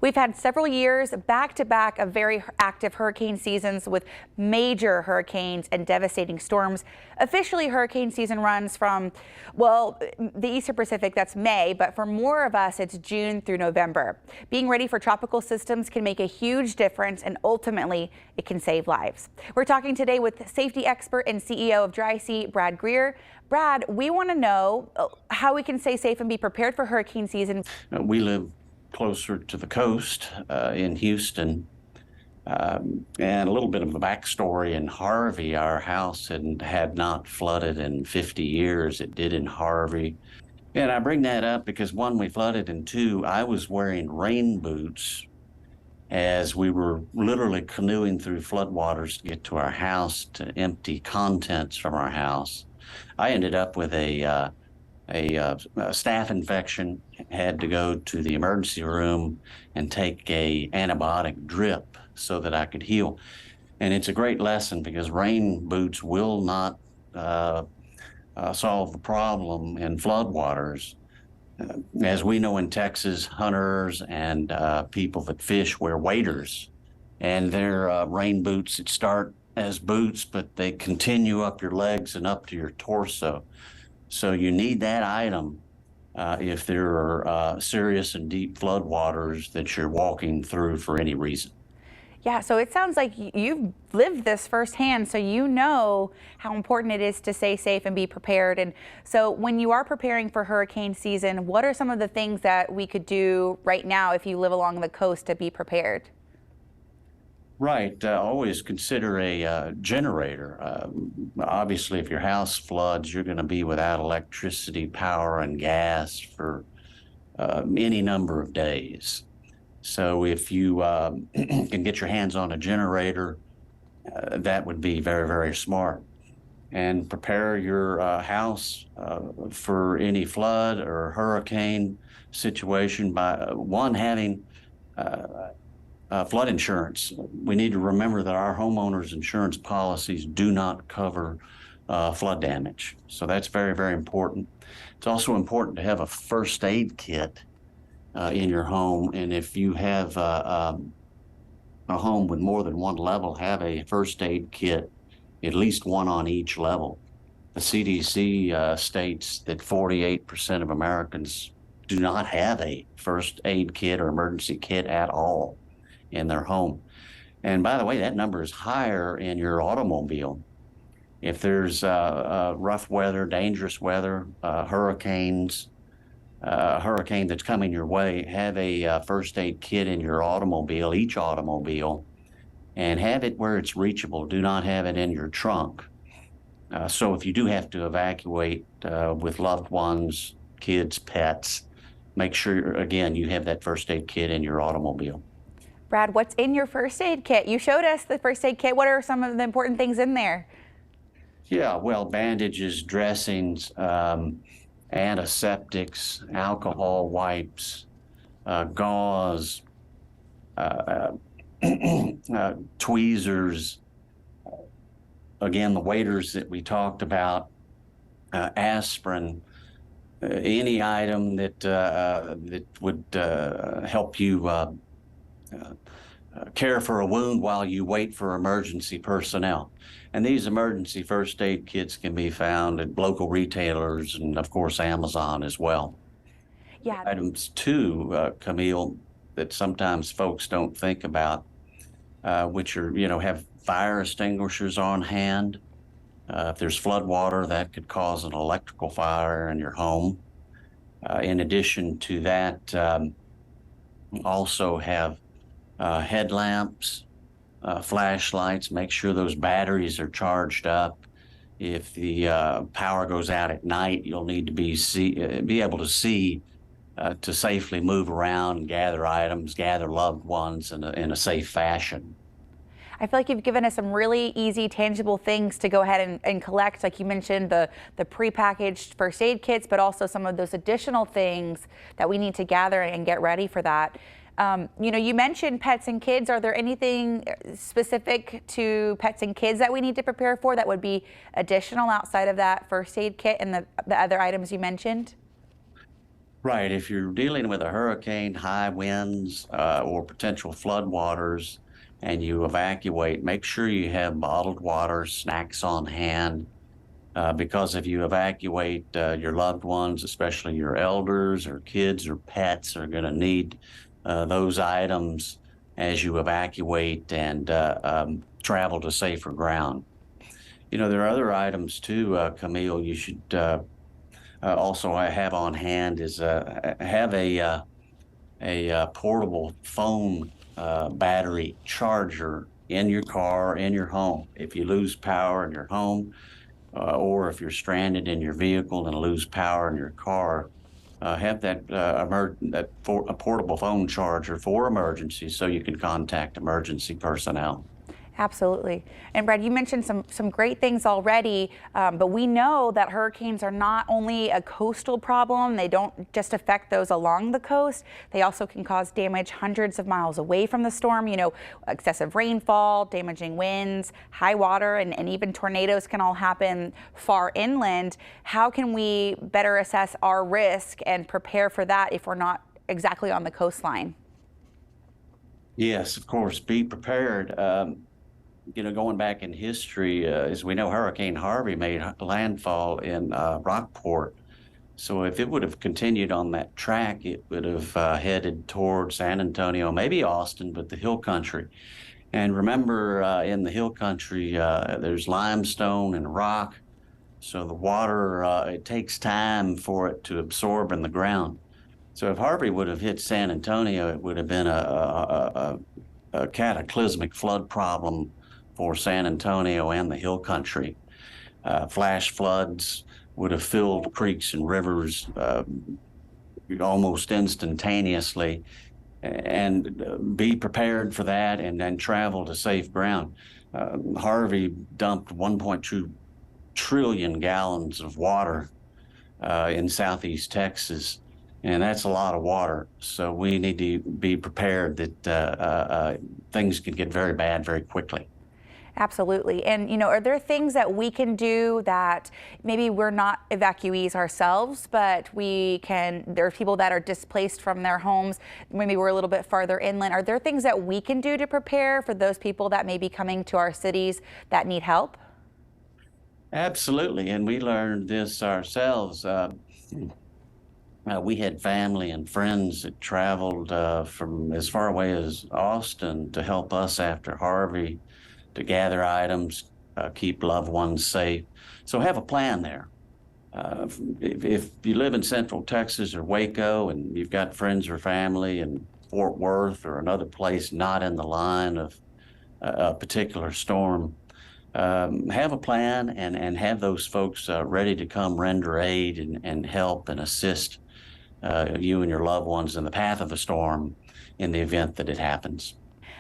We've had several years back to back of very active hurricane seasons with major hurricanes and devastating storms. Officially, hurricane season runs from, well, the Eastern Pacific, that's May, but for more of us, it's June through November. Being ready for tropical systems can make a huge difference, and ultimately, it can save lives. We're talking today with safety expert and CEO of DrySee, Brad Greer. Brad, we want to know how we can stay safe and be prepared for hurricane season. We live closer to the coast in Houston. And a little bit of a backstory: in Harvey, our house had not flooded in 50 years. It did in Harvey. And I bring that up because, one, we flooded, and two, I was wearing rain boots as we were literally canoeing through floodwaters to get to our house to empty contents from our house. I ended up with a staph infection, had to go to the emergency room and take a antibiotic drip so that I could heal. And it's a great lesson because rain boots will not solve the problem in floodwaters. As we know, in Texas, hunters and people that fish wear waders, and they're rain boots that start as boots, but they continue up your legs and up to your torso. So you need that item if there are serious and deep floodwaters that you're walking through for any reason. Yeah, so it sounds like you've lived this firsthand, so you know how important it is to stay safe and be prepared. And so when you are preparing for hurricane season, what are some of the things that we could do right now if you live along the coast to be prepared? Right. Always consider a generator. Obviously, if your house floods, you're going to be without electricity, power, and gas for any number of days. So if you can get your hands on a generator, that would be very, very smart. And prepare your house for any flood or hurricane situation by, one, having flood insurance. We need to remember that our homeowners insurance policies do not cover flood damage. So that's very, very important. It's also important to have a first aid kit in your home. And if you have a home with more than one level, have a first aid kit, at least one on each level. The CDC states that 48% of Americans do not have a first aid kit or emergency kit at all in their home. And by the way, that number is higher in your automobile. If there's rough weather, dangerous weather, hurricanes, a hurricane that's coming your way, have a first aid kit in your automobile, each automobile, and have it where it's reachable. Do not have it in your trunk. So if you do have to evacuate with loved ones, kids, pets, make sure, again, you have that first aid kit in your automobile. Brad, what's in your first aid kit? You showed us the first aid kit. What are some of the important things in there? Yeah, well, bandages, dressings, antiseptics, alcohol wipes, gauze, tweezers, again, the waders that we talked about, aspirin, any item that would help you care for a wound while you wait for emergency personnel. And these emergency first aid kits can be found at local retailers and, of course, Amazon as well. Yeah. Items too, Camille, that sometimes folks don't think about, which are, have fire extinguishers on hand. If there's flood water, that could cause an electrical fire in your home. In addition to that, also have headlamps, flashlights. Make sure those batteries are charged up. If the power goes out at night, you'll need to be able to see to safely move around, gather items, gather loved ones in a safe fashion. I feel like you've given us some really easy, tangible things to go ahead and collect. Like you mentioned, the prepackaged first aid kits, but also some of those additional things that we need to gather and get ready for that. You mentioned pets and kids. Are there anything specific to pets and kids that we need to prepare for that would be additional outside of that first aid kit and the other items you mentioned? Right. If you're dealing with a hurricane, high winds, or potential floodwaters, and you evacuate, make sure you have bottled water, snacks on hand, because if you evacuate, your loved ones, especially your elders or kids or pets, are going to need those items as you evacuate and travel to safer ground. You know, there are other items too, Camille, you should also have on hand is have a portable phone battery charger in your car, in your home. If you lose power in your home, or if you're stranded in your vehicle and lose power in your car, have a portable phone charger for emergencies so you can contact emergency personnel. Absolutely. And Brad, you mentioned some great things already, but we know that hurricanes are not only a coastal problem. They don't just affect those along the coast. They also can cause damage hundreds of miles away from the storm. You know, excessive rainfall, damaging winds, high water, and even tornadoes can all happen far inland. How can we better assess our risk and prepare for that if we're not exactly on the coastline? Yes, of course, be prepared. You know, going back in history, as we know, Hurricane Harvey made landfall in Rockport. So if it would have continued on that track, it would have headed toward San Antonio, maybe Austin, but the hill country. And remember, in the hill country, there's limestone and rock. So the water, it takes time for it to absorb in the ground. So if Harvey would have hit San Antonio, it would have been a cataclysmic flood problem for San Antonio and the hill country. Flash floods would have filled creeks and rivers almost instantaneously, and be prepared for that and then travel to safe ground. Harvey dumped 1.2 trillion gallons of water in southeast Texas, and that's a lot of water. So we need to be prepared that things can get very bad very quickly. Absolutely. And, you know, are there things that we can do that maybe we're not evacuees ourselves, but there are people that are displaced from their homes, maybe we're a little bit farther inland. Are there things that we can do to prepare for those people that may be coming to our cities that need help? Absolutely. And we learned this ourselves. We had family and friends that traveled from as far away as Austin to help us after Harvey, to gather items, keep loved ones safe. So have a plan there. If you live in Central Texas or Waco and you've got friends or family in Fort Worth or another place not in the line of a particular storm, have a plan and have those folks ready to come render aid and help and assist you and your loved ones in the path of the storm in the event that it happens.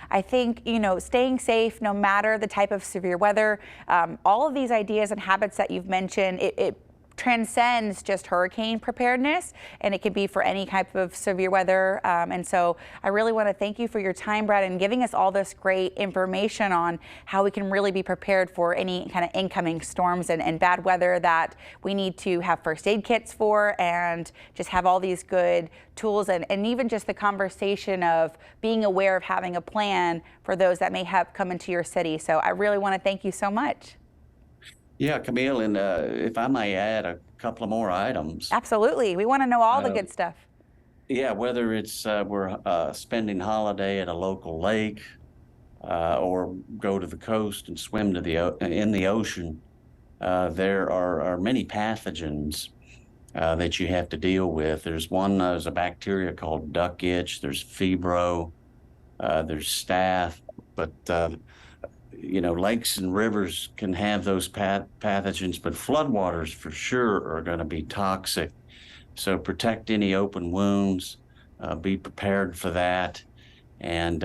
I think, you know, staying safe no matter the type of severe weather, all of these ideas and habits that you've mentioned, it transcends just hurricane preparedness, and it can be for any type of severe weather. And so I really want to thank you for your time, Brad, and giving us all this great information on how we can really be prepared for any kind of incoming storms and bad weather that we need to have first aid kits for, and just have all these good tools and even just the conversation of being aware of having a plan for those that may have come into your city. So I really want to thank you so much. Yeah, Camille, and if I may add a couple of more items. Absolutely. We want to know all the Uh, good stuff. yeah, whether it's we're spending holiday at a local lake, or go to the coast and swim in the ocean, there are many pathogens that you have to deal with. There's a bacteria called duck itch. There's febro. There's staph, but you know, lakes and rivers can have those pathogens, but floodwaters for sure are going to be toxic. So protect any open wounds, be prepared for that, and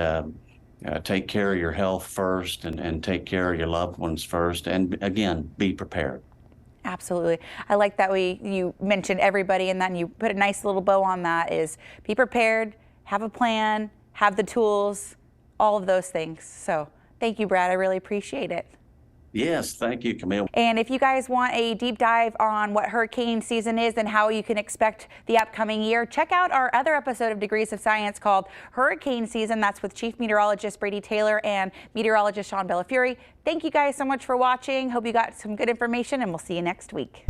take care of your health first, and take care of your loved ones first. And again, be prepared. Absolutely. I like that you mentioned everybody, and then you put a nice little bow on that is be prepared, have a plan, have the tools, all of those things. So thank you, Brad. I really appreciate it. Yes, thank you, Camille. And if you guys want a deep dive on what hurricane season is and how you can expect the upcoming year, check out our other episode of Degrees of Science called Hurricane Season. That's with Chief Meteorologist Brady Taylor and meteorologist Sean Bellafury. Thank you guys so much for watching. Hope you got some good information, and we'll see you next week.